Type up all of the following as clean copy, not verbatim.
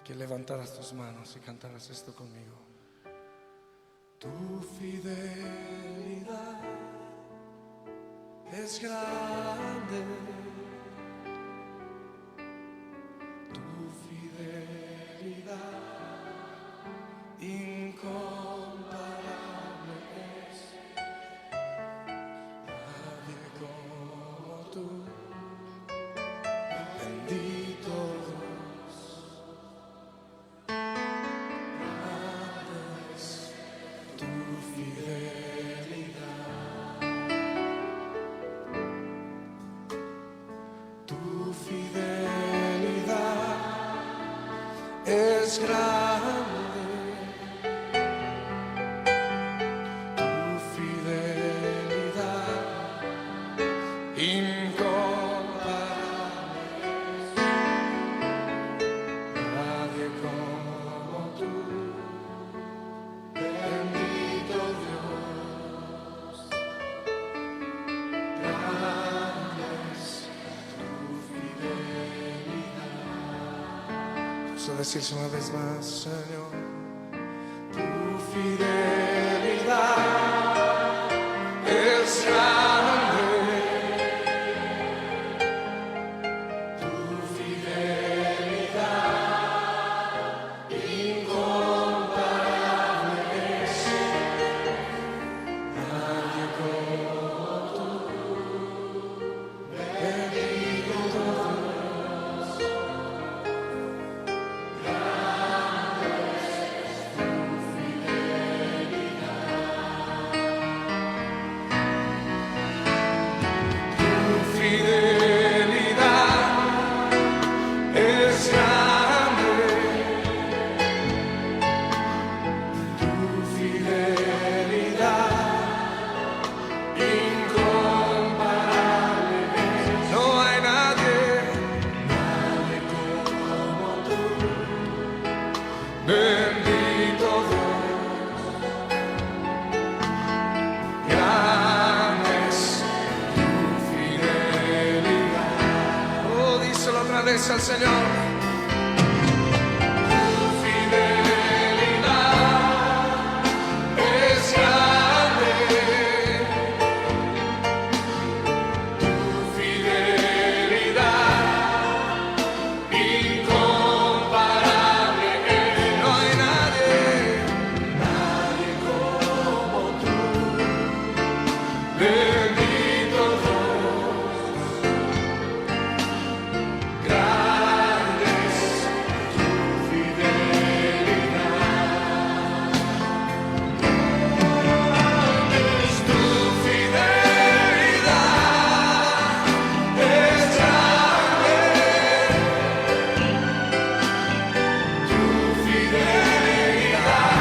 que levantaras tus manos y cantaras esto conmigo. Tu fidelidad es grande, tu fidelidad incomparable es. Nadie como tú, bendito Dios. Grande es tu fidelidad. Tu fidelidad es grande, tu fidelidad incomparable es. Nadie como tú, bendito Dios. Grande es tu fidelidad. Vamos a decirse una vez más, Señor. Tu fidelidad es grande, tu fidelidad incomparable es. Nadie como tú, bendito Dios. Grande es tu fidelidad. Tu fidelidad es grande, tu fidelidad incomparable es. No hay nadie como tú, bendito Dios. Grande es tu fidelidad. Oh, díselo otra vez al Señor. Tu fidelidad es grande, tu fidelidad incomparable es. No hay nadie como tú, bendito Dios. Grande es tu fidelidad. Es tu fidelidad, es grande, tu fidelidad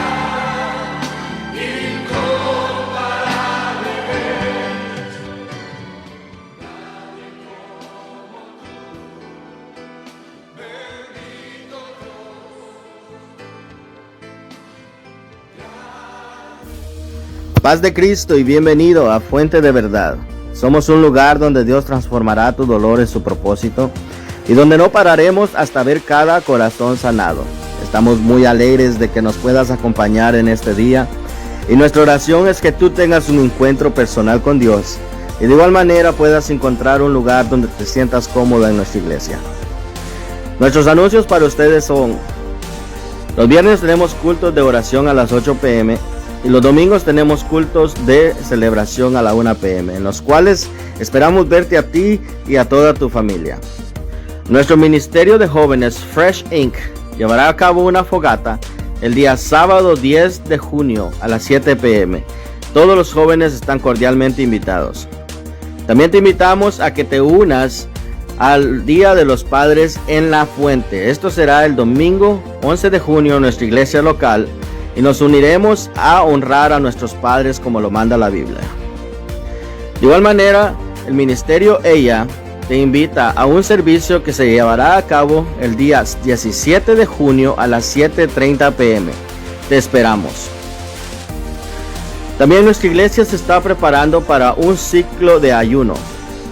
incomparable es. Nadie como tú, bendito Paz de Cristo y bienvenido a Fuente de Verdad. Somos un lugar donde Dios transformará tu dolor en su propósito y donde no pararemos hasta ver cada corazón sanado. Estamos muy alegres de que nos puedas acompañar en este día y nuestra oración es que tú tengas un encuentro personal con Dios y de igual manera puedas encontrar un lugar donde te sientas cómodo en nuestra iglesia. Nuestros anuncios para ustedes son: los viernes tenemos cultos de oración a las 8 p.m. y los domingos tenemos cultos de celebración a la 1 p.m. en los cuales esperamos verte a ti y a toda tu familia. Nuestro ministerio de jóvenes Fresh Inc. llevará a cabo una fogata el día sábado 10 de junio a las 7 p.m. Todos los jóvenes están cordialmente invitados. También te invitamos a que te unas al Día de los Padres en La Fuente. Esto será el domingo 11 de junio en nuestra iglesia local y nos uniremos a honrar a nuestros padres como lo manda la Biblia. De igual manera, el ministerio Ella te invita a un servicio que se llevará a cabo el día 17 de junio a las 7:30 p.m. Te esperamos. También nuestra iglesia se está preparando para un ciclo de ayuno.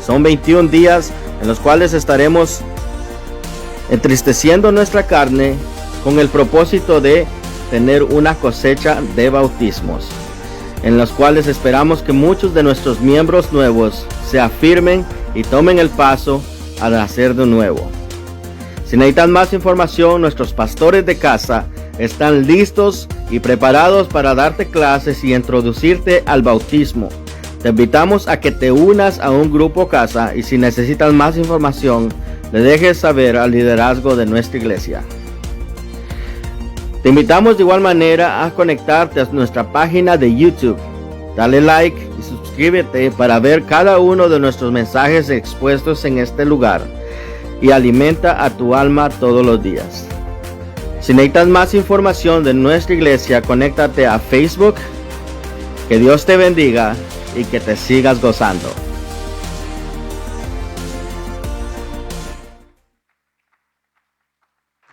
Son 21 días en los cuales estaremos entristeciendo nuestra carne con el propósito de tener una cosecha de bautismos, en los cuales esperamos que muchos de nuestros miembros nuevos se afirmen y tomen el paso a nacer de nuevo. Si necesitan más información, nuestros pastores de casa están listos y preparados para darte clases y introducirte al bautismo. Te invitamos a que te unas a un grupo casa y si necesitas más información, le dejes saber al liderazgo de nuestra iglesia. Te invitamos de igual manera a conectarte a nuestra página de YouTube. Dale like y suscríbete para ver cada uno de nuestros mensajes expuestos en este lugar y alimenta a tu alma todos los días. Si necesitas más información de nuestra iglesia, conéctate a Facebook. Que Dios te bendiga y que te sigas gozando.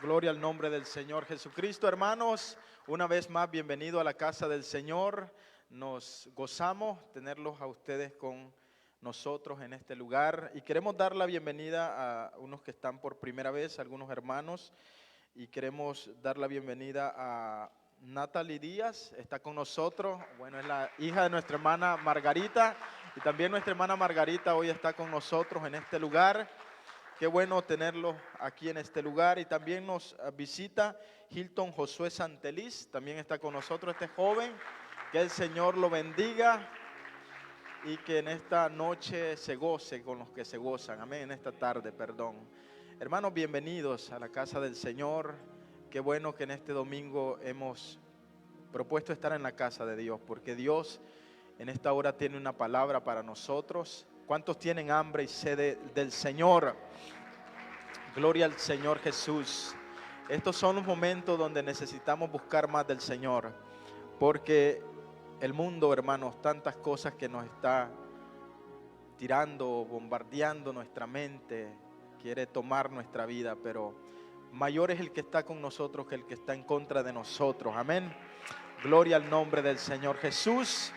Gloria al nombre del Señor Jesucristo. Hermanos, una vez más bienvenido a la casa del Señor. Nos gozamos tenerlos a ustedes con nosotros en este lugar y queremos dar la bienvenida a unos que están por primera vez, algunos hermanos, y queremos dar la bienvenida a Natalie Díaz, está con nosotros. Bueno, es la hija de nuestra hermana Margarita y también nuestra hermana Margarita hoy está con nosotros en este lugar. Qué bueno tenerlo aquí en este lugar. Y también nos visita Hilton Josué Santeliz, también está con nosotros este joven. Que el Señor lo bendiga y que en esta noche se goce con los que se gozan. Amén, en esta tarde, perdón. Hermanos, bienvenidos a la casa del Señor. Qué bueno que en este domingo hemos propuesto estar en la casa de Dios, porque Dios en esta hora tiene una palabra para nosotros. ¿Cuántos tienen hambre y sed del Señor? Gloria al Señor Jesús. Estos son los momentos donde necesitamos buscar más del Señor, porque el mundo, hermanos, tantas cosas que nos está tirando, bombardeando nuestra mente, quiere tomar nuestra vida, pero mayor es el que está con nosotros que el que está en contra de nosotros. Amén. Gloria al nombre del Señor Jesús.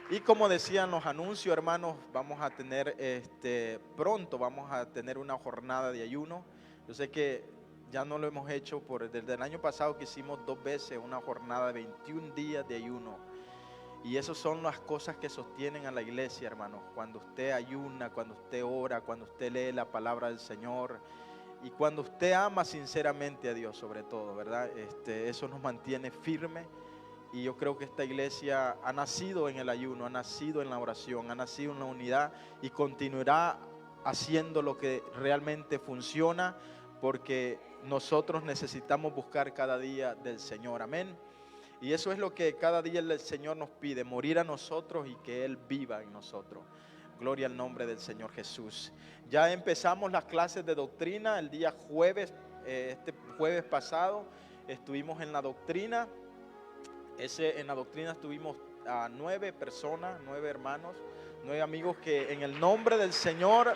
Y como decían los anuncios, hermanos, vamos a tener pronto vamos a tener una jornada de ayuno. Yo sé que ya no lo hemos hecho desde el año pasado, que hicimos 2 veces una jornada de 21 días de ayuno. Y esas son las cosas que sostienen a la iglesia, hermanos. Cuando usted ayuna, cuando usted ora, cuando usted lee la palabra del Señor y cuando usted ama sinceramente a Dios, sobre todo, ¿verdad? Eso nos mantiene firmes. Y yo creo que esta iglesia ha nacido en el ayuno, ha nacido en la oración, ha nacido en la unidad y continuará haciendo lo que realmente funciona, porque nosotros necesitamos buscar cada día del Señor. Amén. Y eso es lo que cada día el Señor nos pide, morir a nosotros y que Él viva en nosotros. Gloria al nombre del Señor Jesús. Ya empezamos las clases de doctrina el día jueves, este jueves pasado estuvimos en la doctrina. En la doctrina estuvimos a 9 personas, 9 hermanos, 9 amigos que en el nombre del Señor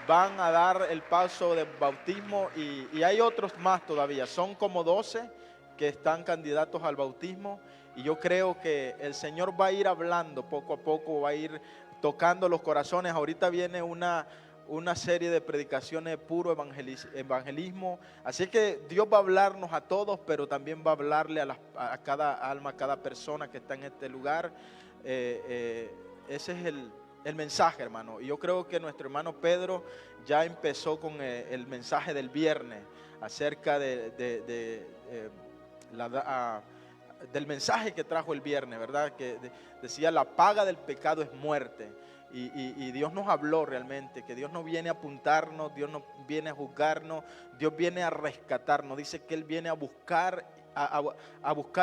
van a dar el paso de bautismo y hay otros más todavía, son como 12 que están candidatos al bautismo y yo creo que el Señor va a ir hablando poco a poco, va a ir tocando los corazones. Ahorita viene una serie de predicaciones de puro evangelismo, así que Dios va a hablarnos a todos, pero también va a hablarle a cada alma, a cada persona que está en este lugar. Ese es el mensaje, hermano, y yo creo que nuestro hermano Pedro ya empezó con el mensaje del viernes acerca del mensaje que trajo el viernes, ¿verdad? Que decía: la paga del pecado es muerte. Y Dios nos habló realmente, que Dios no viene a apuntarnos, Dios no viene a juzgarnos, Dios viene a rescatarnos. Dice que Él viene a buscar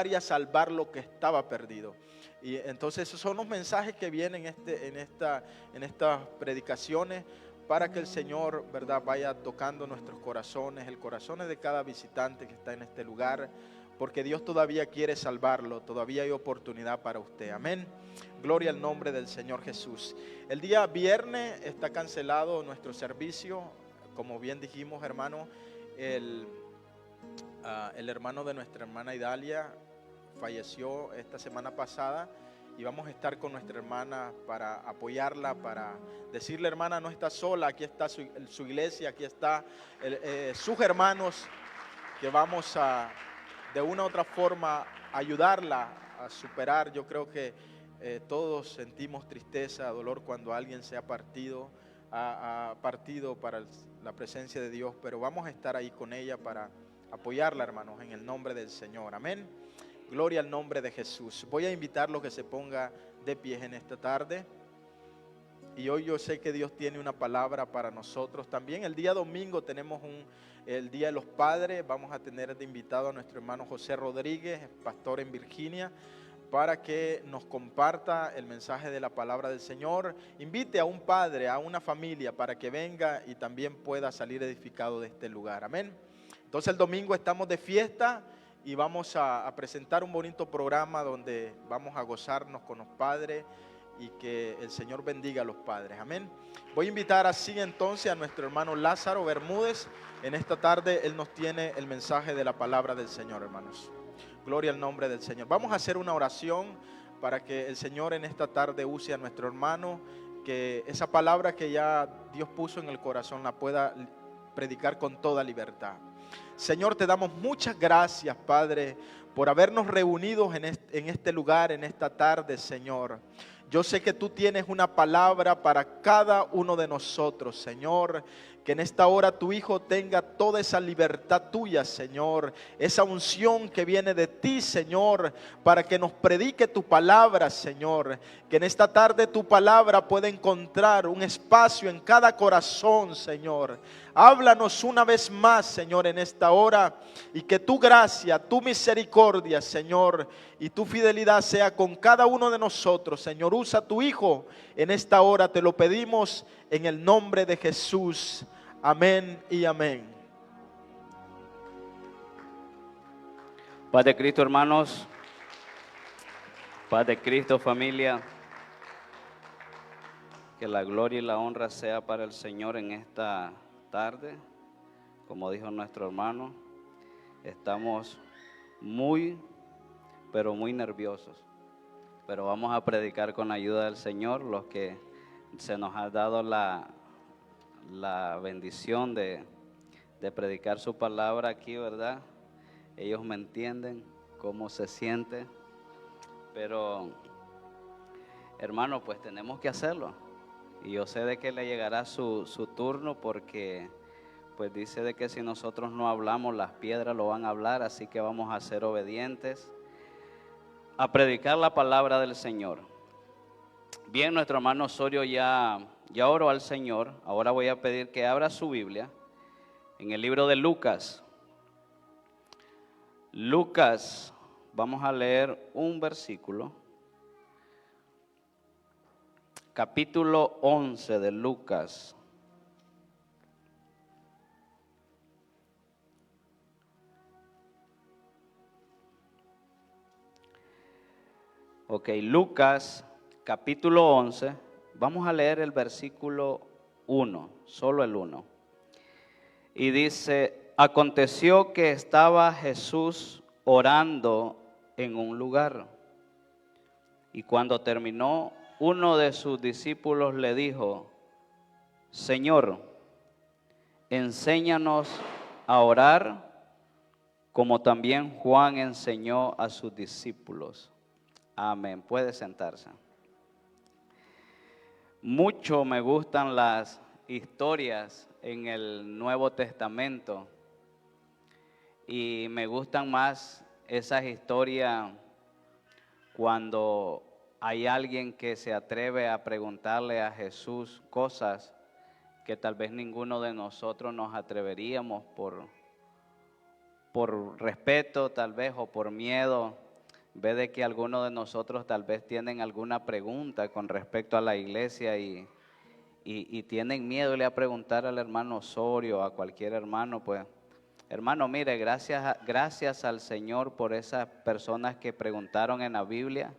y a salvar lo que estaba perdido. Y entonces esos son los mensajes que vienen en estas predicaciones, para que el Señor, ¿verdad?, vaya tocando nuestros corazones, el corazón de cada visitante que está en este lugar, porque Dios todavía quiere salvarlo, todavía hay oportunidad para usted. Amén. Gloria al nombre del Señor Jesús. El día viernes está cancelado nuestro servicio. Como bien dijimos, hermano, el hermano de nuestra hermana Idalia falleció esta semana pasada y vamos a estar con nuestra hermana para apoyarla, para decirle: hermana, no está sola, aquí está su iglesia, aquí está sus hermanos que vamos a, de una u otra forma, ayudarla a superar. Yo creo que todos sentimos tristeza, dolor cuando alguien se ha partido, ha partido para la presencia de Dios, pero vamos a estar ahí con ella para apoyarla, hermanos, en el nombre del Señor. Amén. Gloria al nombre de Jesús. Voy a invitarlo que se ponga de pie en esta tarde. Y hoy yo sé que Dios tiene una palabra para nosotros. También el día domingo tenemos el Día de los Padres. Vamos a tener de invitado a nuestro hermano José Rodríguez, pastor en Virginia, para que nos comparta el mensaje de la palabra del Señor. Invite a un padre, a una familia, para que venga y también pueda salir edificado de este lugar. Amén. Entonces el domingo estamos de fiesta y vamos a presentar un bonito programa donde vamos a gozarnos con los padres y que el Señor bendiga a los padres. Amén. Voy a invitar así entonces a nuestro hermano Lázaro Bermúdez. En esta tarde él nos tiene el mensaje de la palabra del Señor, hermanos. Gloria al nombre del Señor. Vamos a hacer una oración para que el Señor en esta tarde use a nuestro hermano, que esa palabra que ya Dios puso en el corazón la pueda predicar con toda libertad. Señor, te damos muchas gracias, Padre, por habernos reunidos en este lugar, en esta tarde, Señor. Yo sé que tú tienes una palabra para cada uno de nosotros, Señor. Que en esta hora tu Hijo tenga toda esa libertad tuya, Señor. Esa unción que viene de ti, Señor, para que nos predique tu palabra, Señor. Que en esta tarde tu palabra pueda encontrar un espacio en cada corazón, Señor. Háblanos una vez más, Señor, en esta hora. Y que tu gracia, tu misericordia, Señor, y tu fidelidad sea con cada uno de nosotros, Señor. Usa a tu Hijo en esta hora, te lo pedimos en el nombre de Jesús. Amén y amén. Paz de Cristo, hermanos. Paz de Cristo, familia. Que la gloria y la honra sea para el Señor en esta tarde. Como dijo nuestro hermano, estamos muy, pero muy nerviosos. Pero vamos a predicar con la ayuda del Señor, los que se nos ha dado la bendición de predicar su palabra aquí, ¿verdad? Ellos me entienden cómo se siente, pero hermano, pues tenemos que hacerlo. Y yo sé de que le llegará su turno, porque pues dice de que si nosotros no hablamos, las piedras lo van a hablar, así que vamos a ser obedientes a predicar la palabra del Señor. Bien, nuestro hermano Osorio ya oró al Señor. Ahora voy a pedir que abra su Biblia en el libro de Lucas. Lucas, vamos a leer un versículo. Capítulo 11 de Lucas. Ok, Lucas capítulo 11, vamos a leer el versículo 1, solo el 1. Y dice: aconteció que estaba Jesús orando en un lugar, y cuando terminó, uno de sus discípulos le dijo: Señor, enséñanos a orar, como también Juan enseñó a sus discípulos. Amén. Puede sentarse. Mucho me gustan las historias en el Nuevo Testamento, y me gustan más esas historias cuando hay alguien que se atreve a preguntarle a Jesús cosas que tal vez ninguno de nosotros nos atreveríamos por respeto tal vez, o por miedo. Ve de que algunos de nosotros tal vez tienen alguna pregunta con respecto a la iglesia y tienen miedo de preguntar al hermano Osorio, a cualquier hermano. Pues hermano, mire, gracias al Señor por esas personas que preguntaron en la Biblia,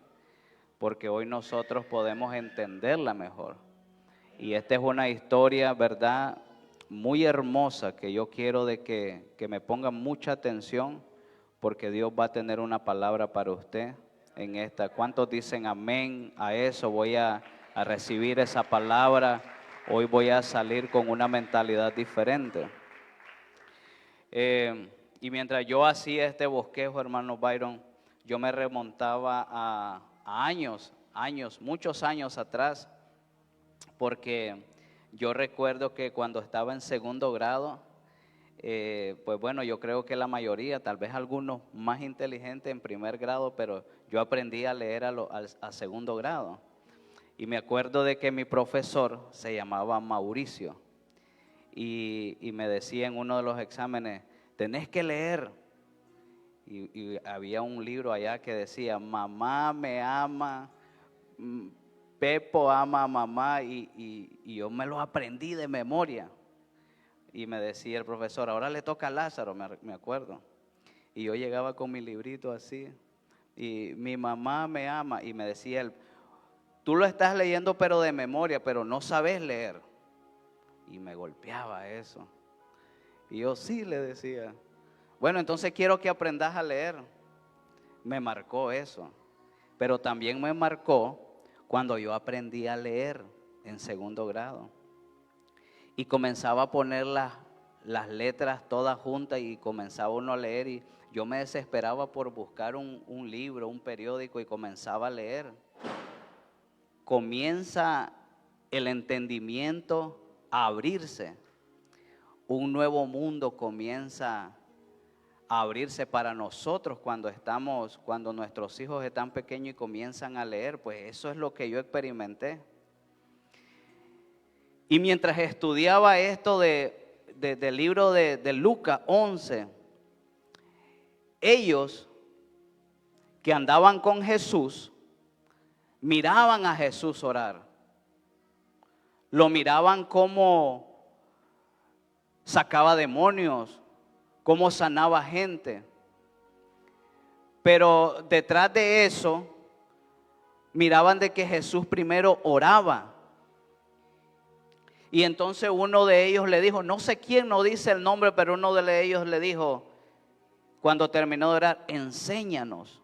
porque hoy nosotros podemos entenderla mejor. Y esta es una historia, ¿verdad?, muy hermosa, que yo quiero de que me pongan mucha atención, porque Dios va a tener una palabra para usted en esta. ¿Cuántos dicen amén a eso? Voy a recibir esa palabra. Hoy voy a salir con una mentalidad diferente. Y mientras yo hacía este bosquejo, hermano Byron, yo me remontaba a años, muchos años atrás, porque yo recuerdo que cuando estaba en segundo grado, pues bueno, yo creo que la mayoría, tal vez algunos más inteligentes en primer grado, pero yo aprendí a leer a segundo grado. Y me acuerdo de que mi profesor se llamaba Mauricio y me decía en uno de los exámenes, tenés que leer. Y había un libro allá que decía, mamá me ama, Pepo ama a mamá, y yo me lo aprendí de memoria. Y me decía el profesor, ahora le toca a Lázaro, me acuerdo. Y yo llegaba con mi librito así, y mi mamá me ama, y me decía él, tú lo estás leyendo pero de memoria, pero no sabes leer. Y me golpeaba eso. Y yo sí le decía, bueno, entonces quiero que aprendas a leer. Me marcó eso. Pero también me marcó cuando yo aprendí a leer en segundo grado. Y comenzaba a poner las letras todas juntas y comenzaba uno a leer. Y yo me desesperaba por buscar un libro, un periódico, y comenzaba a leer. Comienza el entendimiento a abrirse. Un nuevo mundo comienza a abrirse para nosotros cuando nuestros hijos están pequeños y comienzan a leer. Pues eso es lo que yo experimenté. Y mientras estudiaba esto del libro de Lucas 11, ellos que andaban con Jesús, miraban a Jesús orar. Lo miraban como sacaba demonios, cómo sanaba gente. Pero detrás de eso, miraban de que Jesús primero oraba. Y entonces uno de ellos le dijo, no sé quién, no dice el nombre, pero uno de ellos le dijo, cuando terminó de orar, enséñanos.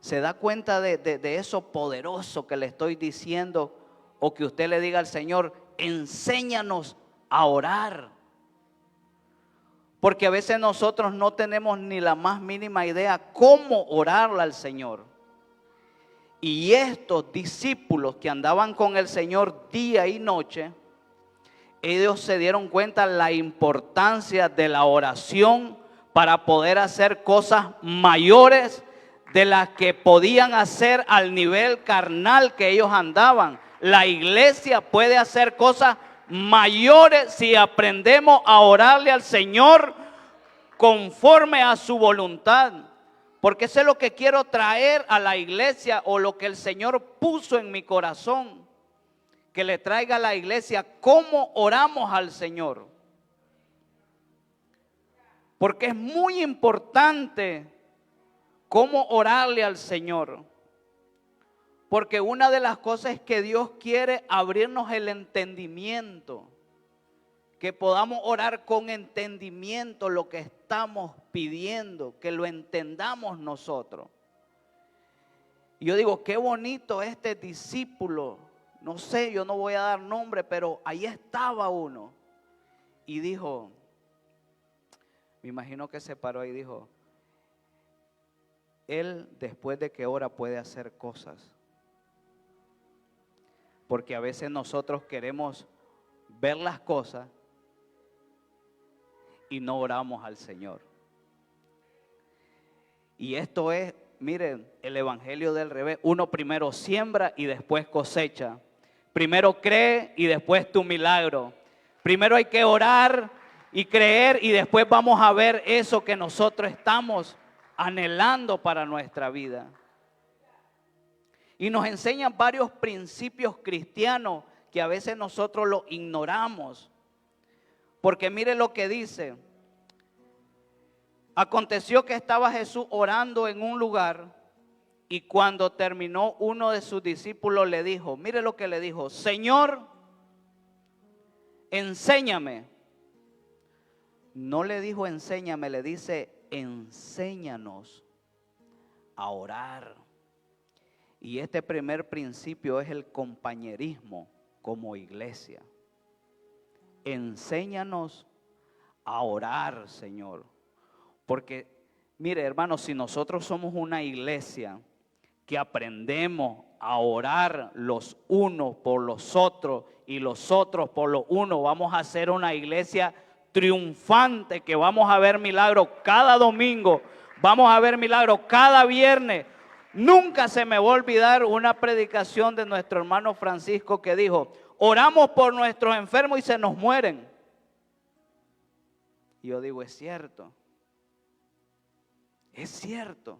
¿Se da cuenta de eso poderoso que le estoy diciendo? O que usted le diga al Señor, enséñanos a orar. Porque a veces nosotros no tenemos ni la más mínima idea cómo orarle al Señor. Y estos discípulos que andaban con el Señor día y noche, ellos se dieron cuenta de la importancia de la oración para poder hacer cosas mayores de las que podían hacer al nivel carnal que ellos andaban. La iglesia puede hacer cosas mayores si aprendemos a orarle al Señor conforme a su voluntad. Porque eso es lo que quiero traer a la iglesia, o lo que el Señor puso en mi corazón, que le traiga a la iglesia cómo oramos al Señor. Porque es muy importante cómo orarle al Señor. Porque una de las cosas es que Dios quiere abrirnos el entendimiento. Que podamos orar con entendimiento lo que estamos pidiendo, que lo entendamos nosotros. Y yo digo, qué bonito este discípulo, no sé, yo no voy a dar nombre, pero ahí estaba uno. Y dijo, me imagino que se paró y dijo, él después de que ora puede hacer cosas. Porque a veces nosotros queremos ver las cosas y no oramos al Señor. Y esto es, miren, el evangelio del revés. Uno primero siembra y después cosecha. Primero cree y después tu milagro. Primero hay que orar y creer y después vamos a ver eso que nosotros estamos anhelando para nuestra vida. Y nos enseñan varios principios cristianos que a veces nosotros los ignoramos. Porque mire lo que dice. Aconteció que estaba Jesús orando en un lugar y cuando terminó, uno de sus discípulos le dijo, mire lo que le dijo, Señor, enséñame. No le dijo enséñame, le dice enséñanos a orar. Y este primer principio es el compañerismo como iglesia. Enséñanos a orar, Señor. Porque, mire, hermanos, si nosotros somos una iglesia que aprendemos a orar los unos por los otros y los otros por los unos, vamos a ser una iglesia triunfante, que vamos a ver milagros cada domingo, vamos a ver milagros cada viernes. Nunca se me va a olvidar una predicación de nuestro hermano Francisco que dijo: oramos por nuestros enfermos y se nos mueren. Y yo digo, es cierto. Es cierto.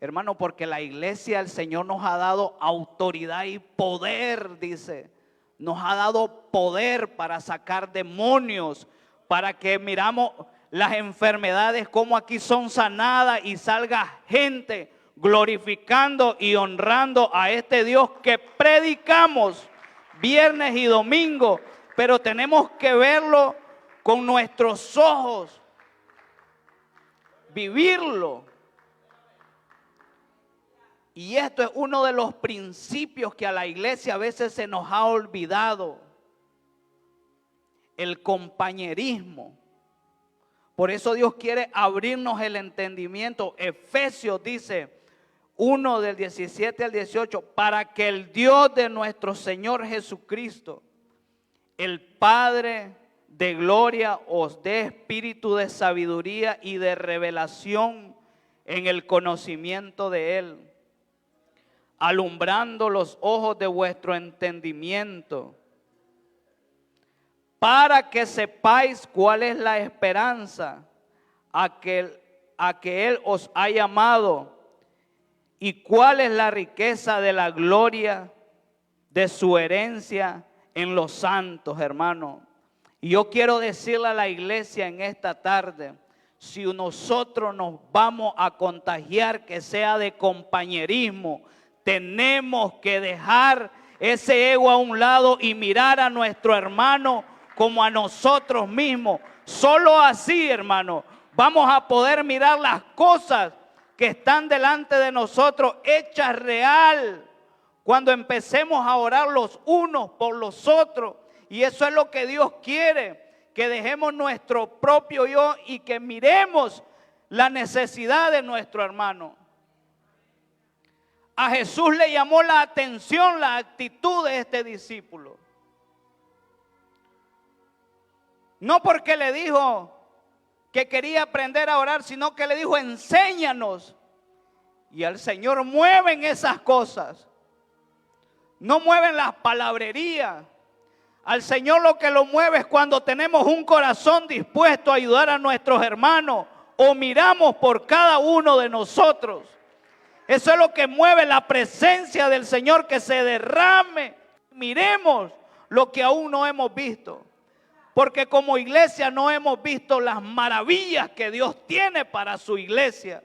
Hermano, porque la iglesia, el Señor nos ha dado autoridad y poder, dice. Nos ha dado poder para sacar demonios, para que miramos las enfermedades como aquí son sanadas y salga gente glorificando y honrando a este Dios que predicamos viernes y domingo, pero tenemos que verlo con nuestros ojos, vivirlo. Y esto es uno de los principios que a la iglesia a veces se nos ha olvidado: el compañerismo. Por eso Dios quiere abrirnos el entendimiento. Efesios dice 1 del 17 al 18, para que el Dios de nuestro Señor Jesucristo, el Padre de gloria, os dé espíritu de sabiduría y de revelación en el conocimiento de Él, alumbrando los ojos de vuestro entendimiento, para que sepáis cuál es la esperanza a que Él os ha llamado y cuál es la riqueza de la gloria de su herencia en los santos, hermano. Y yo quiero decirle a la iglesia en esta tarde: si nosotros nos vamos a contagiar, que sea de compañerismo, tenemos que dejar ese ego a un lado y mirar a nuestro hermano como a nosotros mismos. Solo así, hermano, vamos a poder mirar las cosas que están delante de nosotros hechas real, cuando empecemos a orar los unos por los otros. Y eso es lo que Dios quiere, que dejemos nuestro propio yo y que miremos la necesidad de nuestro hermano. A Jesús le llamó la atención la actitud de este discípulo. No porque le dijo que quería aprender a orar, sino que le dijo: enséñanos. Y al Señor mueven esas cosas. No mueven las palabrerías. Al Señor lo que lo mueve es cuando tenemos un corazón dispuesto a ayudar a nuestros hermanos, o miramos por cada uno de nosotros. Eso es lo que mueve la presencia del Señor, que se derrame. Miremos lo que aún no hemos visto. Porque como iglesia no hemos visto las maravillas que Dios tiene para su iglesia.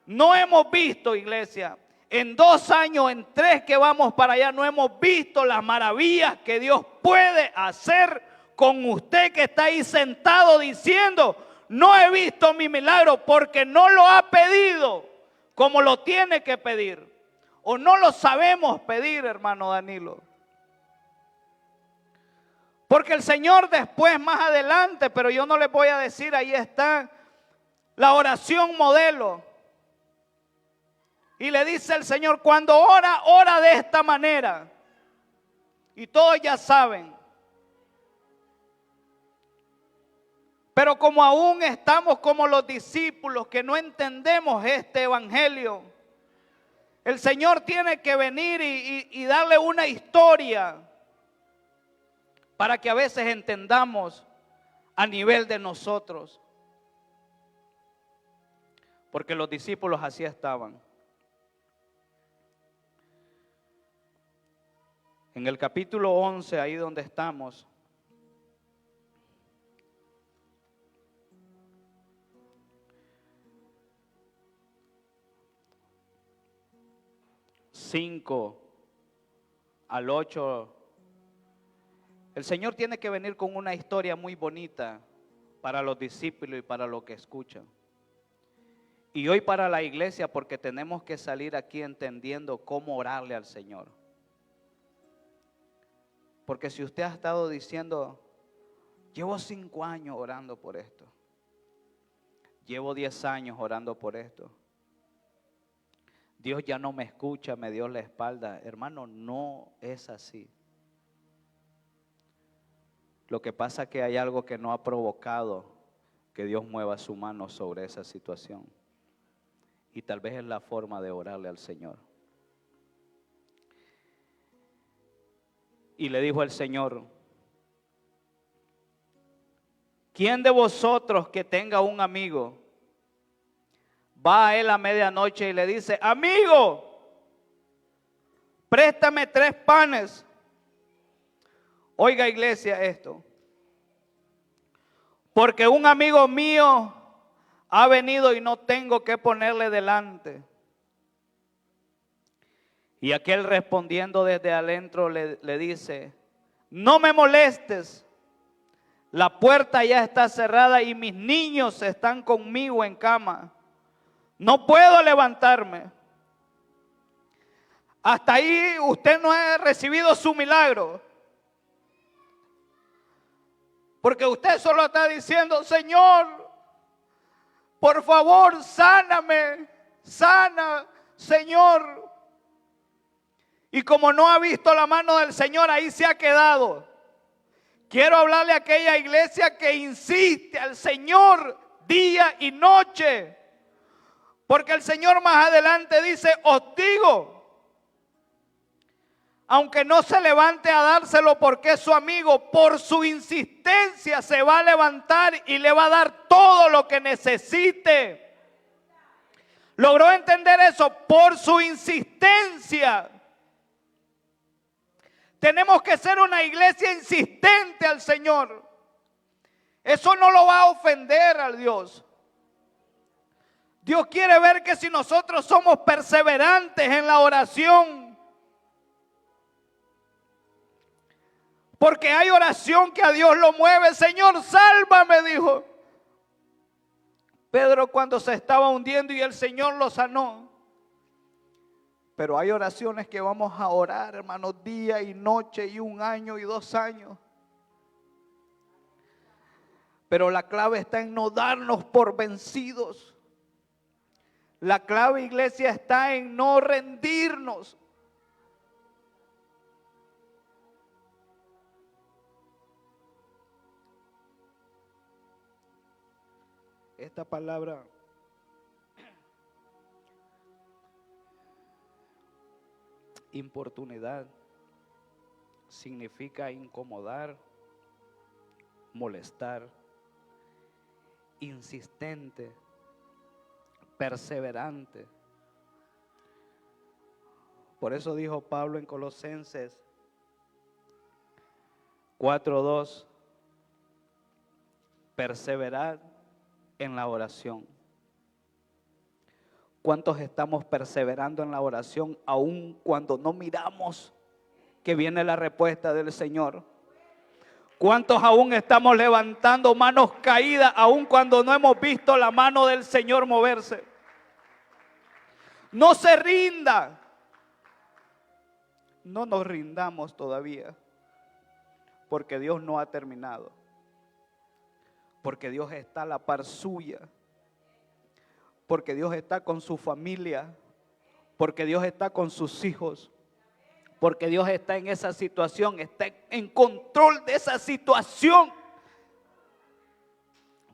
No hemos visto, iglesia, en 2 años, en 3 que vamos para allá, no hemos visto las maravillas que Dios puede hacer con usted que está ahí sentado diciendo: no he visto mi milagro, porque no lo ha pedido como lo tiene que pedir. O no lo sabemos pedir, hermano Danilo. Porque el Señor después, más adelante, pero yo no les voy a decir, ahí está la oración modelo. Y le dice el Señor: cuando ora, ora de esta manera. Y todos ya saben. Pero como aún estamos como los discípulos que no entendemos este evangelio, el Señor tiene que venir y darle una historia para que a veces entendamos a nivel de nosotros. Porque los discípulos así estaban. En el capítulo 11, ahí donde estamos, cinco al 8, el Señor tiene que venir con una historia muy bonita para los discípulos y para los que escuchan. Y hoy para la iglesia, porque tenemos que salir aquí entendiendo cómo orarle al Señor. Porque si usted ha estado diciendo: Llevo 5 años orando por esto. Llevo 10 años orando por esto. Dios ya no me escucha, me dio la espalda. Hermano, no es así. Lo que pasa es que hay algo que no ha provocado que Dios mueva su mano sobre esa situación. Y tal vez es la forma de orarle al Señor. Y le dijo el Señor: ¿quién de vosotros que tenga un amigo va a él a medianoche y le dice: amigo, préstame 3 panes? Oiga, iglesia, esto. Porque un amigo mío ha venido y no tengo que ponerle delante. Y aquel respondiendo desde adentro le dice: no me molestes, la puerta ya está cerrada y mis niños están conmigo en cama. No puedo levantarme. Hasta ahí usted no ha recibido su milagro. Porque usted solo está diciendo: Señor, por favor, sáname, sana, Señor. Y como no ha visto la mano del Señor, ahí se ha quedado. Quiero hablarle a aquella iglesia que insiste al Señor día y noche. Porque el Señor más adelante dice: os digo, aunque no se levante a dárselo porque es su amigo, por su insistencia se va a levantar y le va a dar todo lo que necesite. ¿Logró entender eso? Por su insistencia. Tenemos que ser una iglesia insistente al Señor. Eso no lo va a ofender al Dios. Dios quiere ver que si nosotros somos perseverantes en la oración, porque hay oración que a Dios lo mueve. Señor, sálvame, dijo Pedro cuando se estaba hundiendo y el Señor lo sanó. Pero hay oraciones que vamos a orar, hermanos, día y noche y 1 año y 2 años. Pero la clave está en no darnos por vencidos. La clave, iglesia, está en no rendirnos. Esta palabra importunidad significa incomodar, molestar, insistente, perseverante. Por eso dijo Pablo en Colosenses 4:2, perseverad en la oración. ¿Cuántos estamos perseverando en la oración aun cuando no miramos que viene la respuesta del Señor? ¿Cuántos aún estamos levantando manos caídas aun cuando no hemos visto la mano del Señor moverse? No se rinda. No nos rindamos todavía, porque Dios no ha terminado. Porque Dios está a la par suya. Porque Dios está con su familia. Porque Dios está con sus hijos. Porque Dios está en esa situación, está en control de esa situación.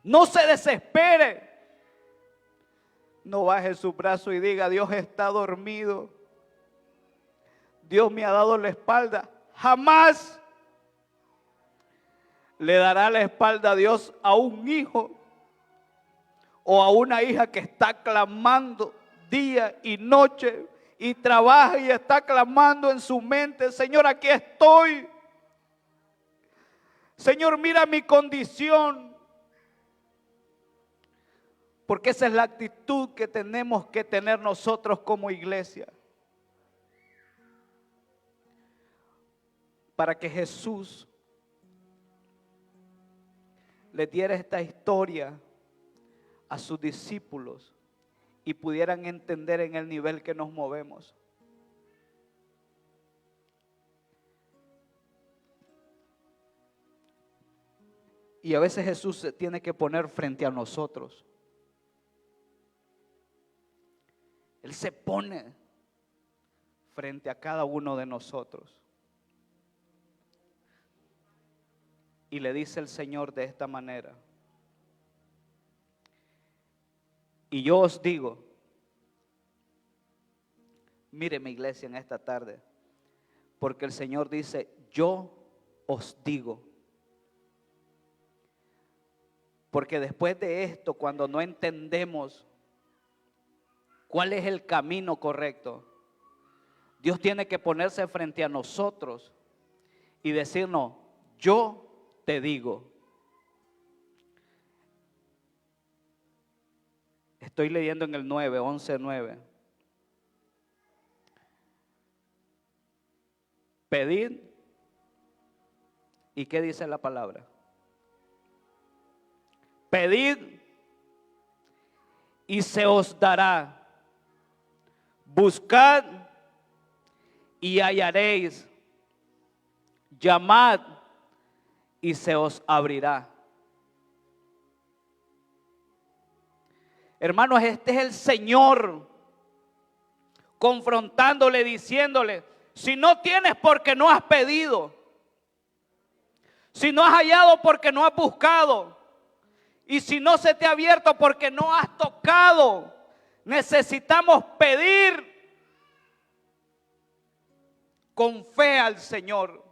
No se desespere. No baje su brazo y diga: Dios está dormido. Dios me ha dado la espalda. Jamás le dará la espalda a Dios a un hijo o a una hija que está clamando día y noche y trabaja y está clamando en su mente: Señor, aquí estoy. Señor, mira mi condición. Porque esa es la actitud que tenemos que tener nosotros como iglesia. Para que Jesús le diera esta historia a sus discípulos y pudieran entender en el nivel que nos movemos. Y a veces Jesús se tiene que poner frente a nosotros. Él se pone frente a cada uno de nosotros. Y le dice el Señor de esta manera: y yo os digo, mire mi iglesia en esta tarde, porque el Señor dice, yo os digo. Porque después de esto, cuando no entendemos cuál es el camino correcto, Dios tiene que ponerse frente a nosotros y decirnos, yo te digo. Estoy leyendo en el 11:9. Pedid, ¿y qué dice la palabra? Pedid y se os dará. Buscad y hallaréis. Llamad y se os abrirá. Hermanos, este es el Señor confrontándole, diciéndole, si no tienes porque no has pedido, si no has hallado porque no has buscado, y si no se te ha abierto porque no has tocado, necesitamos pedir con fe al Señor.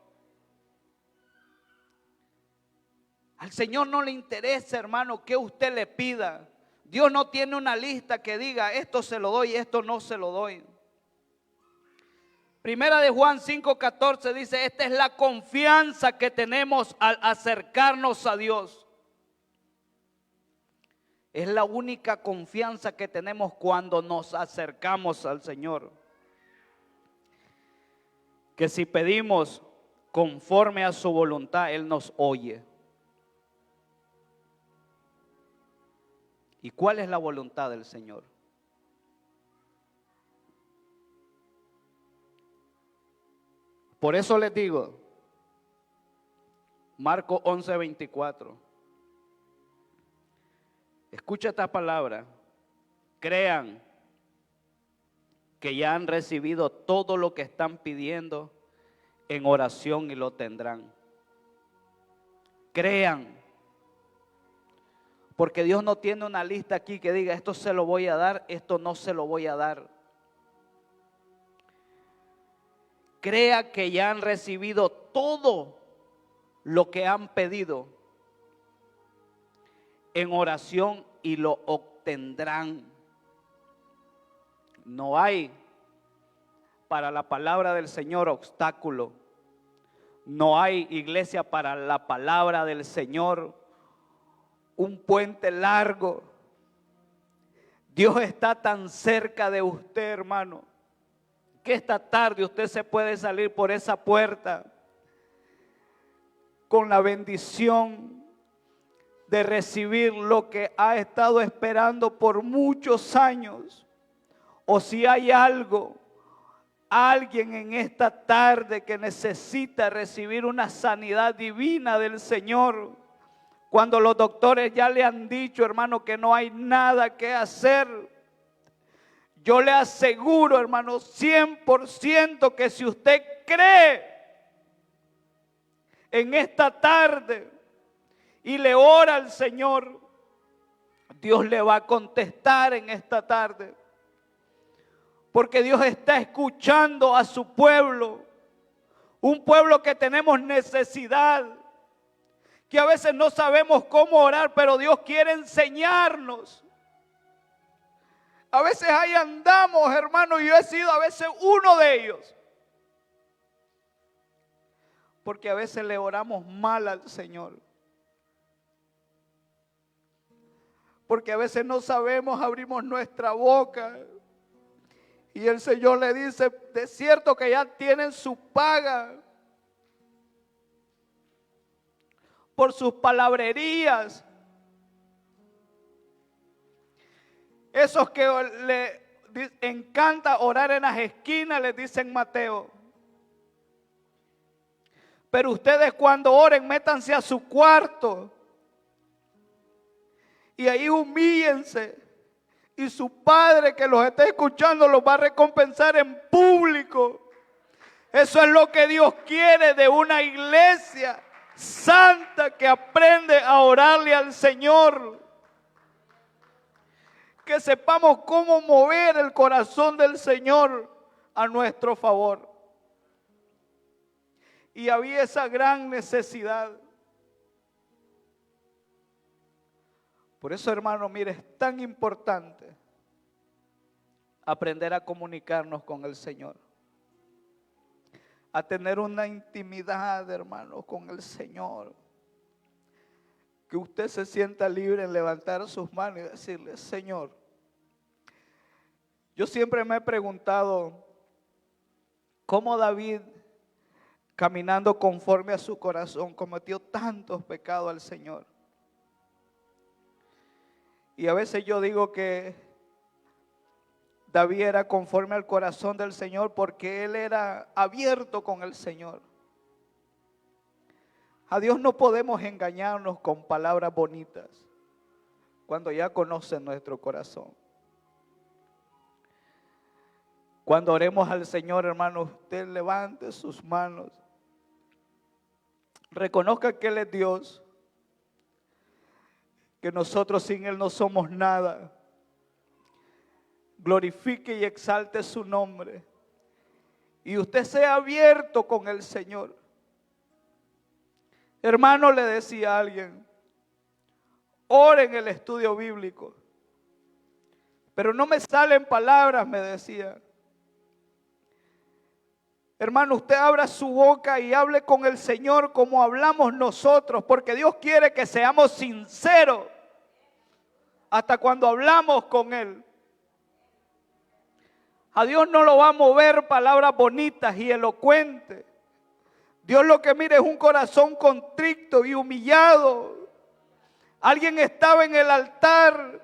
Al Señor no le interesa, hermano, que usted le pida. Dios no tiene una lista que diga, esto se lo doy, esto no se lo doy. Primera de Juan 5:14 dice, esta es la confianza que tenemos al acercarnos a Dios. Es la única confianza que tenemos cuando nos acercamos al Señor. Que si pedimos conforme a su voluntad, Él nos oye. ¿Y cuál es la voluntad del Señor? Por eso les digo, Marcos 11:24. Escucha esta palabra. Crean que ya han recibido todo lo que están pidiendo en oración y lo tendrán. Crean. Porque Dios no tiene una lista aquí que diga esto se lo voy a dar, esto no se lo voy a dar. Crea que ya han recibido todo lo que han pedido en oración y lo obtendrán. No hay para la palabra del Señor obstáculo. No hay, iglesia, para la palabra del Señor un puente largo. Dios está tan cerca de usted, hermano, que esta tarde usted se puede salir por esa puerta con la bendición de recibir lo que ha estado esperando por muchos años. O si hay alguien en esta tarde que necesita recibir una sanidad divina del Señor, cuando los doctores ya le han dicho, hermano, que no hay nada que hacer, yo le aseguro, hermano, 100% que si usted cree en esta tarde y le ora al Señor, Dios le va a contestar en esta tarde. Porque Dios está escuchando a su pueblo, un pueblo que tenemos necesidad, que a veces no sabemos cómo orar, pero Dios quiere enseñarnos. A veces ahí andamos, hermano, y yo he sido a veces uno de ellos. Porque a veces le oramos mal al Señor. Porque a veces no sabemos, abrimos nuestra boca. Y el Señor le dice, de cierto que ya tienen su paga por sus palabrerías. Esos que le encanta orar en las esquinas, les dicen Mateo. Pero ustedes cuando oren, métanse a su cuarto Y ahí humíllense. Y su Padre que los esté escuchando los va a recompensar en público. Eso es lo que Dios quiere de una iglesia santa que aprende a orarle al Señor. Que sepamos cómo mover el corazón del Señor a nuestro favor. Y había esa gran necesidad. Por eso, hermano, mire, es tan importante aprender a comunicarnos con el Señor. A tener una intimidad, hermano, con el Señor. Que usted se sienta libre en levantar sus manos y decirle: Señor, yo siempre me he preguntado cómo David, caminando conforme a su corazón, cometió tantos pecados al Señor. Y a veces yo digo que David era conforme al corazón del Señor porque él era abierto con el Señor. A Dios no podemos engañarnos con palabras bonitas cuando ya conocen nuestro corazón. Cuando oremos al Señor, hermano, usted levante sus manos. Reconozca que Él es Dios. Que nosotros sin Él no somos nada. Glorifique y exalte su nombre. Y usted sea abierto con el Señor. Hermano, le decía a alguien, ore en el estudio bíblico. Pero no me salen palabras, me decía. Hermano, usted abra su boca y hable con el Señor como hablamos nosotros, porque Dios quiere que seamos sinceros hasta cuando hablamos con Él. A Dios no lo va a mover palabras bonitas y elocuentes. Dios lo que mira es un corazón contrito y humillado. Alguien estaba en el altar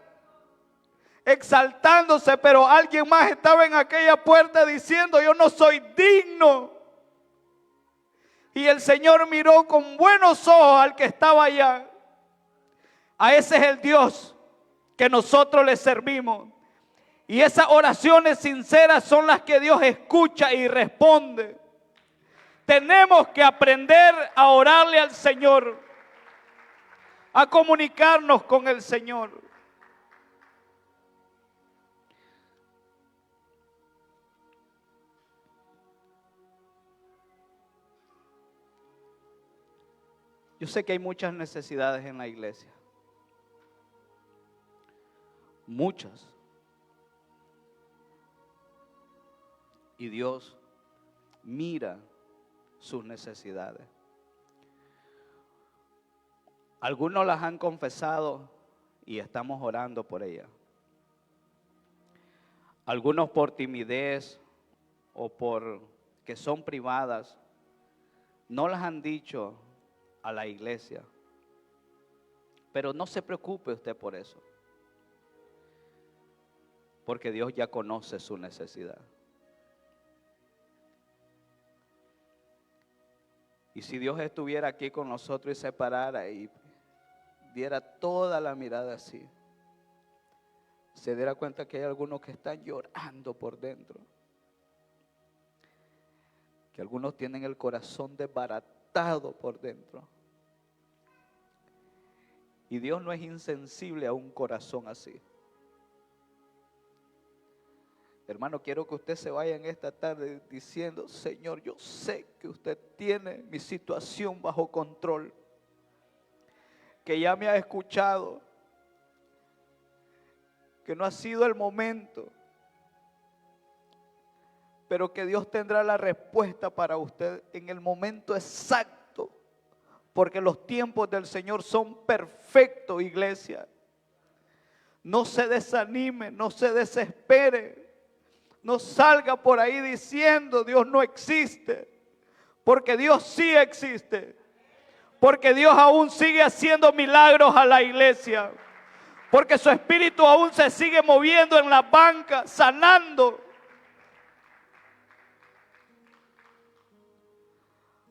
exaltándose, pero alguien más estaba en aquella puerta diciendo: yo no soy digno. Y el Señor miró con buenos ojos al que estaba allá. A ese es el Dios que nosotros le servimos. Y esas oraciones sinceras son las que Dios escucha y responde. Tenemos que aprender a orarle al Señor, a comunicarnos con el Señor. Yo sé que hay muchas necesidades en la iglesia. Muchas. Y Dios mira sus necesidades. Algunos las han confesado y estamos orando por ellas. Algunos por timidez o por que son privadas, no las han dicho a la iglesia. Pero no se preocupe usted por eso, porque Dios ya conoce su necesidad. Y si Dios estuviera aquí con nosotros y se parara y diera toda la mirada así, se diera cuenta que hay algunos que están llorando por dentro, que algunos tienen el corazón desbaratado por dentro. Y Dios no es insensible a un corazón así. Hermano, quiero que usted se vaya en esta tarde diciendo: Señor, yo sé que usted tiene mi situación bajo control, que ya me ha escuchado, que no ha sido el momento, pero que Dios tendrá la respuesta para usted en el momento exacto, porque los tiempos del Señor son perfectos, iglesia. No se desanime, no se desespere. No salga por ahí diciendo: Dios no existe, porque Dios sí existe, porque Dios aún sigue haciendo milagros a la iglesia, porque su espíritu aún se sigue moviendo en la banca, sanando.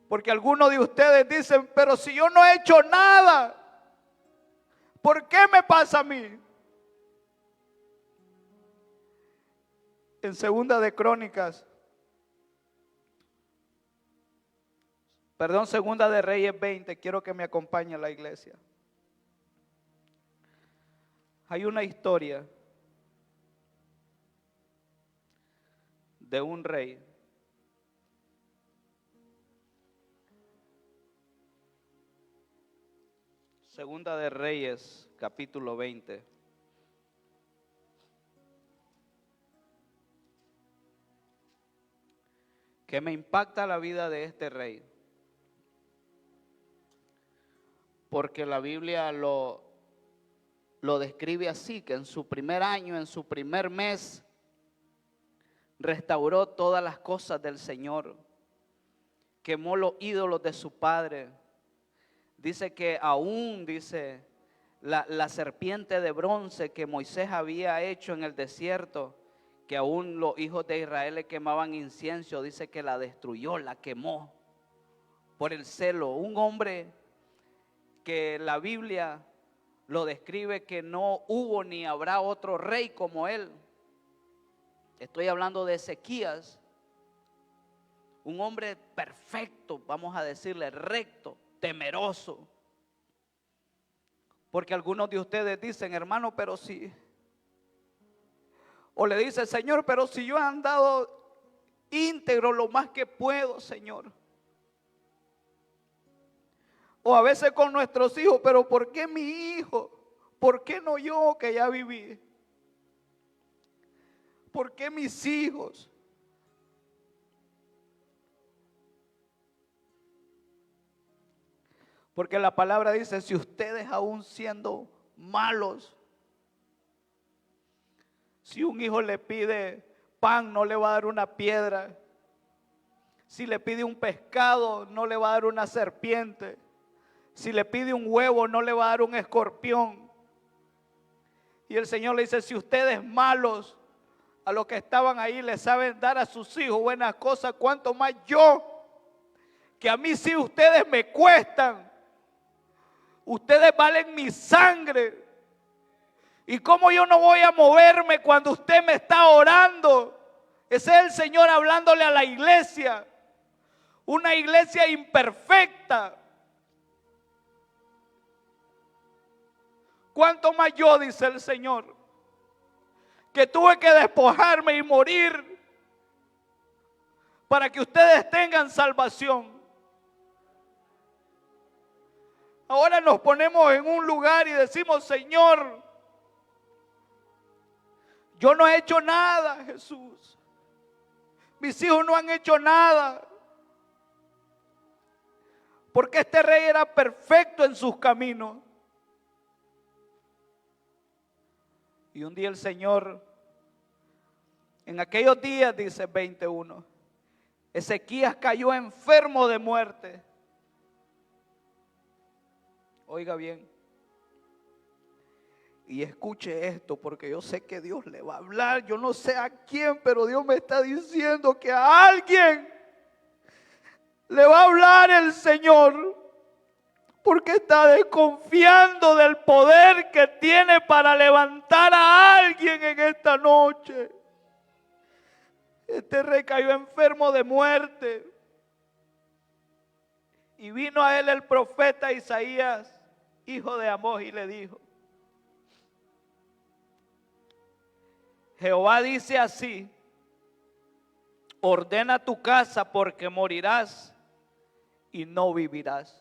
Porque algunos de ustedes dicen: pero si yo no he hecho nada, ¿Por qué me pasa a mí? En Segunda de Reyes 20, quiero que me acompañe a la iglesia. Hay una historia de un rey. Segunda de Reyes, capítulo 20. Que me impacta la vida de este rey. Porque la Biblia lo describe así, que en su primer año, en su primer mes, restauró todas las cosas del Señor, quemó los ídolos de su padre. Dice que aún, dice, la serpiente de bronce que Moisés había hecho en el desierto, que aún los hijos de Israel le quemaban incienso, dice que la destruyó, la quemó por el celo. Un hombre que la Biblia lo describe que no hubo ni habrá otro rey como él. Estoy hablando de Ezequías, un hombre perfecto, vamos a decirle recto, temeroso. Porque algunos de ustedes dicen, hermano, pero si, o le dice, Señor, pero si yo he andado íntegro lo más que puedo, Señor. O a veces con nuestros hijos, pero ¿por qué mi hijo? ¿Por qué no yo que ya viví? ¿Por qué mis hijos? Porque la palabra dice, si ustedes aún siendo malos, si un hijo le pide pan, no le va a dar una piedra. Si le pide un pescado, no le va a dar una serpiente. Si le pide un huevo, no le va a dar un escorpión. Y el Señor le dice, si ustedes malos, a los que estaban ahí le saben dar a sus hijos buenas cosas, cuánto más yo, que a mí sí ustedes me cuestan. Ustedes valen mi sangre. ¿Y cómo yo no voy a moverme cuando usted me está orando? Ese es el Señor hablándole a la iglesia. Una iglesia imperfecta. ¿Cuánto más yo, dice el Señor, que tuve que despojarme y morir para que ustedes tengan salvación? Ahora nos ponemos en un lugar y decimos, Señor, yo no he hecho nada, Jesús. Mis hijos no han hecho nada. Porque este rey era perfecto en sus caminos. Y un día el Señor, en aquellos días, dice 21, Ezequías cayó enfermo de muerte. Oiga bien. Y escuche esto, porque yo sé que Dios le va a hablar. Yo no sé a quién, pero Dios me está diciendo que a alguien le va a hablar el Señor. Porque está desconfiando del poder que tiene para levantar a alguien en esta noche. Este rey cayó enfermo de muerte. Y vino a él el profeta Isaías, hijo de Amós, y le dijo, Jehová dice así, ordena tu casa porque morirás y no vivirás.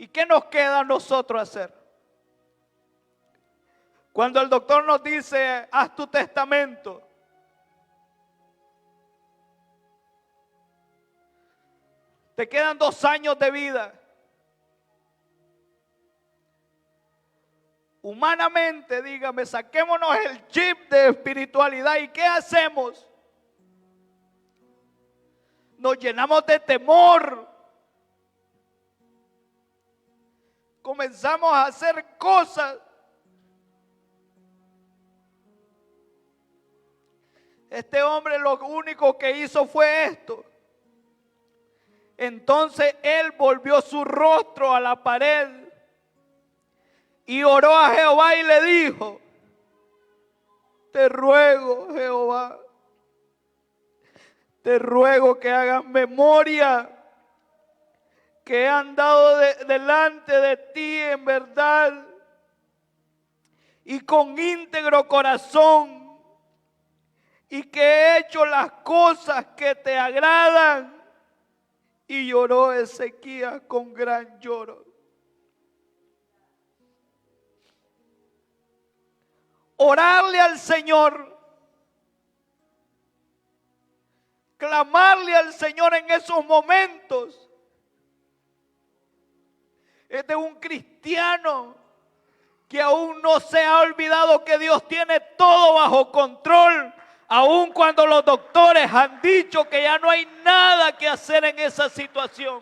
¿Y qué nos queda a nosotros hacer? Cuando el doctor nos dice, haz tu testamento. Te quedan 2 años de vida. Humanamente, dígame, saquémonos el chip de espiritualidad. ¿Y qué hacemos? Nos llenamos de temor. Comenzamos a hacer cosas. Este hombre lo único que hizo fue esto. Entonces él volvió su rostro a la pared y oró a Jehová y le dijo: te ruego, Jehová, te ruego que hagas memoria que he andado delante de ti en verdad y con íntegro corazón, y que he hecho las cosas que te agradan. Y lloró Ezequías con gran lloro. Orarle al Señor, clamarle al Señor en esos momentos, es de un cristiano que aún no se ha olvidado que Dios tiene todo bajo control, aun cuando los doctores han dicho que ya no hay nada que hacer en esa situación.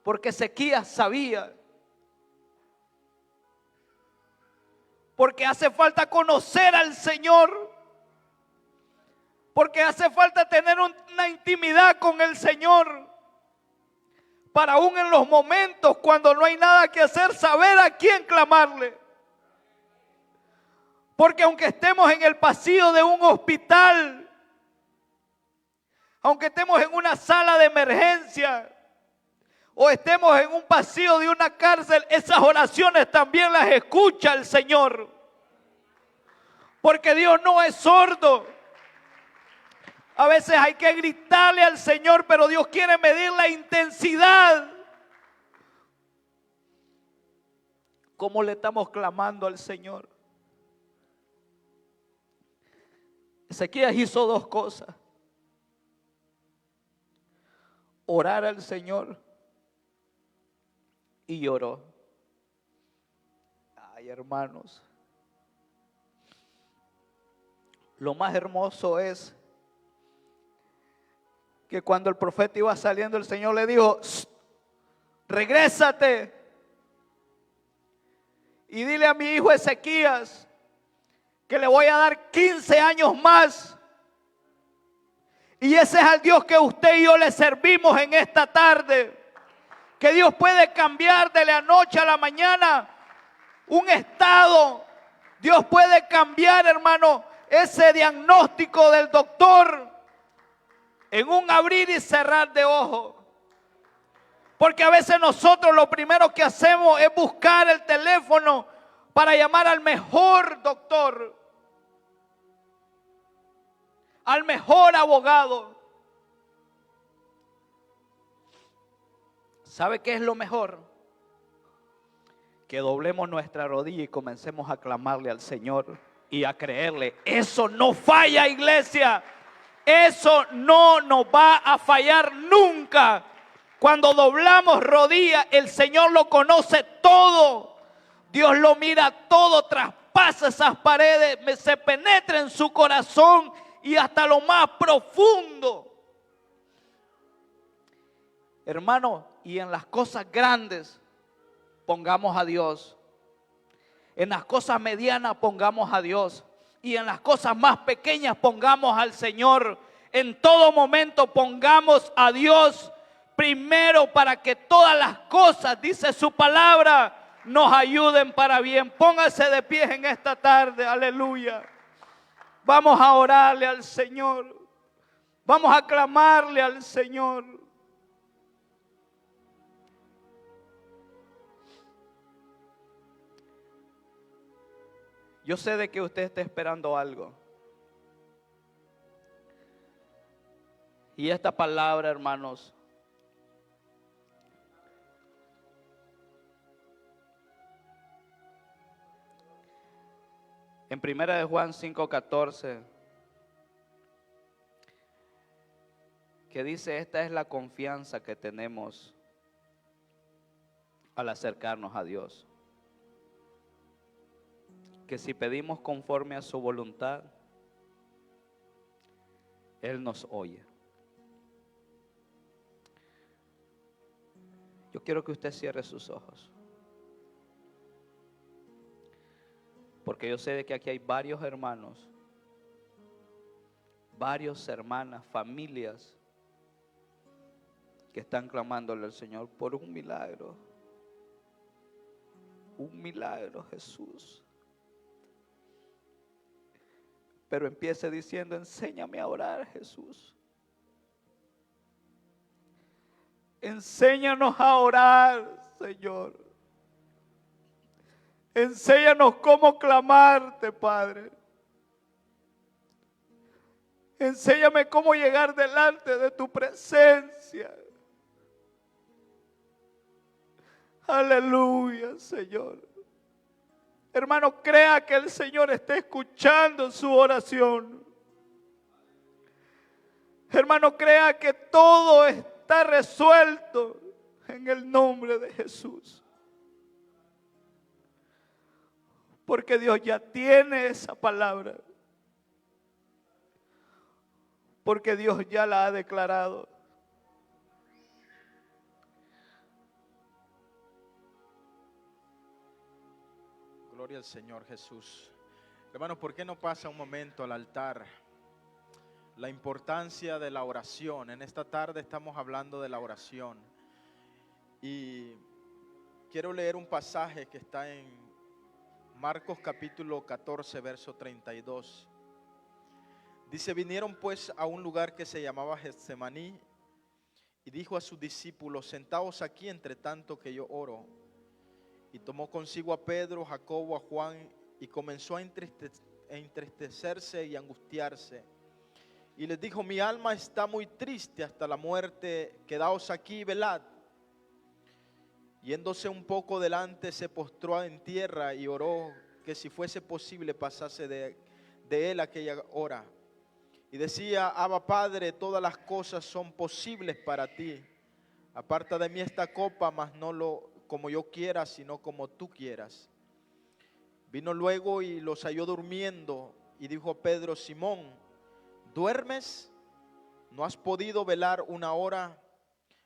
Porque Ezequías sabía. Porque hace falta conocer al Señor. Porque hace falta tener una intimidad con el Señor. Para aún en los momentos cuando no hay nada que hacer, saber a quién clamarle. Porque aunque estemos en el pasillo de un hospital, aunque estemos en una sala de emergencia, o estemos en un pasillo de una cárcel, esas oraciones también las escucha el Señor. Porque Dios no es sordo. A veces hay que gritarle al Señor, pero Dios quiere medir la intensidad. ¿Cómo le estamos clamando al Señor? Ezequías hizo dos cosas: orar al Señor y lloró. Ay, hermanos, lo más hermoso es que cuando el profeta iba saliendo, el Señor le dijo: regrésate y dile a mi hijo Ezequías que le voy a dar 15 años más. Y ese es al Dios que usted y yo le servimos en esta tarde. Que Dios puede cambiar de la noche a la mañana un estado. Dios puede cambiar, hermano, ese diagnóstico del doctor en un abrir y cerrar de ojos. Porque a veces nosotros lo primero que hacemos es buscar el teléfono para llamar al mejor doctor, al mejor abogado. ¿Sabe qué es lo mejor? Que doblemos nuestra rodilla y comencemos a clamarle al Señor y a creerle. Eso no falla, iglesia. Eso no nos va a fallar nunca. Cuando doblamos rodillas, el Señor lo conoce todo. Dios lo mira todo, traspasa esas paredes, se penetra en su corazón y hasta lo más profundo. Hermano, y en las cosas grandes pongamos a Dios. En las cosas medianas pongamos a Dios. Y en las cosas más pequeñas pongamos al Señor. En todo momento pongamos a Dios primero, para que todas las cosas, dice su palabra, nos ayuden para bien. Póngase de pie en esta tarde, aleluya. Vamos a orarle al Señor. Vamos a clamarle al Señor. Yo sé de que usted está esperando algo. Y esta palabra, hermanos, en 1 de Juan 5:14, que dice: esta es la confianza que tenemos al acercarnos a Dios, que si pedimos conforme a su voluntad, Él nos oye. Yo quiero que usted cierre sus ojos, porque yo sé de que aquí hay varios hermanos, varias hermanas, familias que están clamándole al Señor por un milagro. Un milagro, Jesús. Pero empiece diciendo: enséñame a orar, Jesús. Enséñanos a orar, Señor. Enséñanos cómo clamarte, Padre. Enséñame cómo llegar delante de tu presencia. Aleluya, Señor. Hermano, crea que el Señor está escuchando su oración. Hermano, crea que todo está resuelto en el nombre de Jesús. Porque Dios ya tiene esa palabra. Porque Dios ya la ha declarado. Gloria al Señor Jesús. Hermanos, ¿por qué no pasa un momento al altar? La importancia de la oración. En esta tarde estamos hablando de la oración. Y quiero leer un pasaje que está en Marcos capítulo 14, verso 32. Dice: vinieron pues a un lugar que se llamaba Getsemaní, y dijo a sus discípulos: sentaos aquí entre tanto que yo oro. Y tomó consigo a Pedro, Jacobo, a Juan, y comenzó a entristecerse y angustiarse. Y les dijo: mi alma está muy triste hasta la muerte, quedaos aquí y velad. Yéndose un poco delante, se postró en tierra y oró que si fuese posible pasase de él aquella hora. Y decía: Abba Padre, todas las cosas son posibles para ti. Aparta de mí esta copa, mas no como yo quiera, sino como tú quieras. Vino luego y los halló durmiendo, y dijo a Pedro: Simón, ¿duermes? ¿No has podido velar una hora?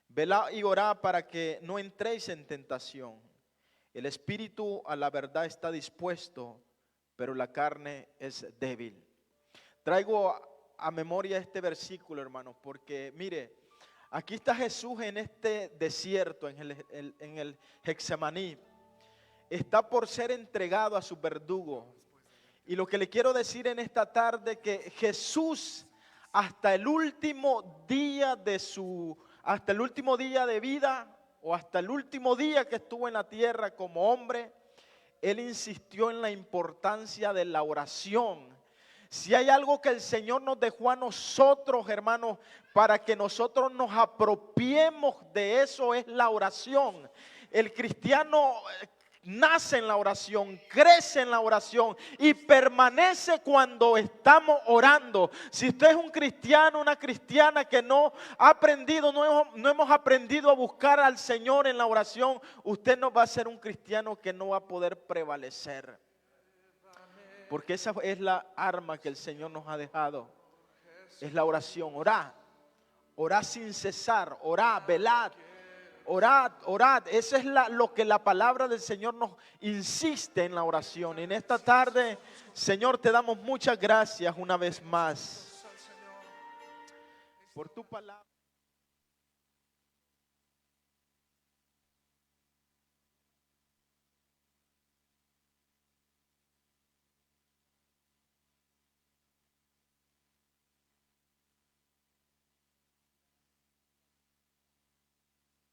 Velad y orad para que no entréis en tentación. El espíritu a la verdad está dispuesto, pero la carne es débil. Traigo a memoria este versículo, hermanos, porque mire, aquí está Jesús en este desierto, en el Getsemaní. Está por ser entregado a su verdugo. Y lo que le quiero decir en esta tarde, que Jesús hasta el último día de vida, o hasta el último día que estuvo en la tierra como hombre, Él insistió en la importancia de la oración. Si hay algo que el Señor nos dejó a nosotros, hermanos, para que nosotros nos apropiemos de eso, es la oración. El cristiano nace en la oración, crece en la oración y permanece cuando estamos orando. Si usted es un cristiano, una cristiana que no ha aprendido, no hemos aprendido a buscar al Señor en la oración, usted no va a ser un cristiano que no va a poder prevalecer. Porque esa es la arma que el Señor nos ha dejado. Es la oración. Orad sin cesar, orad, velad. Orad. Eso es lo que la palabra del Señor nos insiste en la oración. En esta tarde, Señor, te damos muchas gracias una vez más por tu palabra.